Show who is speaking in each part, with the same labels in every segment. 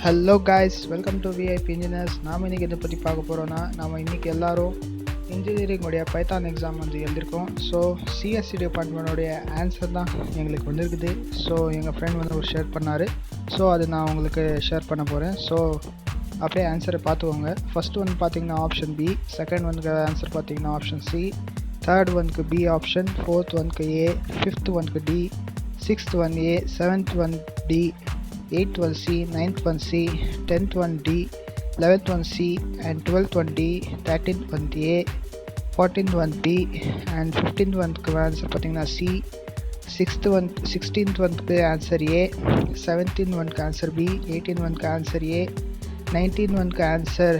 Speaker 1: Hello guys, welcome to VIP engineers. நாம் இன்றைக்கி இதை பற்றி பார்க்க போகிறோன்னா, நம்ம இன்றைக்கி எல்லோரும் இன்ஜினியரிங்கோடைய பைத்தான் எக்ஸாம் வந்து எழுதியிருக்கோம். ஸோ சிஎஸ்சி டிபார்ட்மெண்ட்டோடைய ஆன்சர் தான் எங்களுக்கு வந்துருக்குது. ஸோ எங்கள் ஃப்ரெண்ட் வந்து ஒரு ஷேர் பண்ணார். ஸோ அது நான் உங்களுக்கு ஷேர் பண்ண போகிறேன். ஸோ அப்படியே ஆன்சரை பார்த்துக்கோங்க. ஃபஸ்ட்டு வந்து பார்த்திங்கன்னா ஆப்ஷன் பி, செகண்ட் வந்து ஆன்சர் பார்த்திங்கன்னா ஆப்ஷன் சி, தேர்ட் ஒன்க்கு பி ஆப்ஷன், ஃபோர்த் ஒன்க்கு ஏ, ஃபிஃப்த் ஒன்க்கு D, sixth one A, seventh one D, 8th one C, 9th one C, 10th one D, 11th one C and 12th one D, 13th one A, 14th one B and 15th one answer பார்த்தீங்கன்னா C, 16th one answer A, 17th one answer B, 18th one answer A, 19th one answer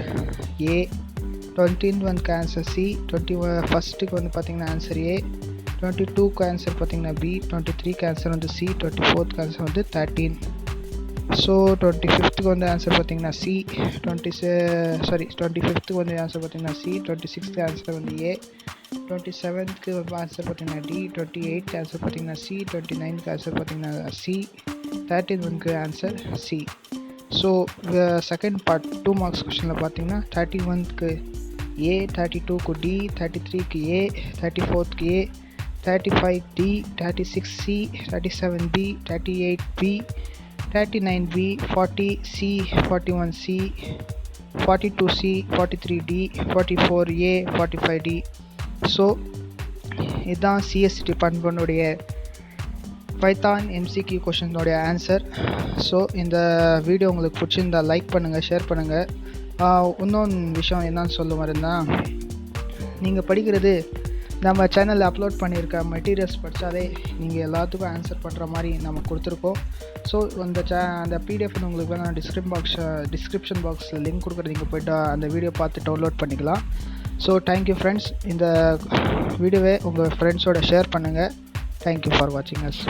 Speaker 1: A, 20th one answer C, 21st வந்து பார்த்தீங்கன்னா answer A, 22க்கு answer பார்த்தீங்கன்னா B, 23க்கு answer வந்து C, 24th answer வந்து 13. So 25க்கு வந்து answer பார்த்தீங்கன்னா C, 25க்கு வந்து answer பார்த்தீங்கன்னா C, 26க்கு ஆன்சர் வந்து ஏ, 27க்கு ஆன்சர் பார்த்தீங்கன்னா டி, 28க்கு ஆன்சர் பார்த்தீங்கன்னா சி, 29க்கு ஆன்சர் பார்த்தீங்கன்னா சி, 31க்கு answer C. So second part 2 marks கொஸ்டினில் பார்த்தீங்கன்னா 31க்கு ஏ, 32க்கு டி, 33க்கு ஏ, 34க்கு A, 35 D, 36 C, 37 B, 38 B, 39B, 40C, 41C, 42C, 43D, 44A, 45D. So இதுதான் சிஎஸ்சி டிபார்ட்மெண்ட்டுடைய பைத்தான் MCQ கொஷினோடைய ஆன்சர். ஸோ இந்த வீடியோ உங்களுக்கு பிடிச்சிருந்தா லைக் பண்ணுங்கள், ஷேர் பண்ணுங்கள். இன்னொன்று விஷயம் என்னன்னு சொல்ல வரேன்னா, நீங்கள் படிக்கிறது நம்ம சேனலில் அப்லோட் பண்ணியிருக்க மெட்டீரியல்ஸ் படித்தாலே நீங்கள் எல்லாத்துக்கும் ஆன்சர் பண்ணுற மாதிரி நம்ம கொடுத்துருக்கோம். ஸோ அந்த பிடிஎஃப் உங்களுக்கு வேணால் டிஸ்கிரிப்ஷன் பாக்ஸில் லிங்க் கொடுக்குறது, நீங்கள் போய்ட்டு அந்த வீடியோ பார்த்து டவுன்லோட் பண்ணிக்கலாம். So thank you friends. இந்த வீடியோவை உங்கள் ஃப்ரெண்ட்ஸோட ஷேர் பண்ணுங்கள். தேங்க்யூ ஃபார் வாட்சிங் அஸ்.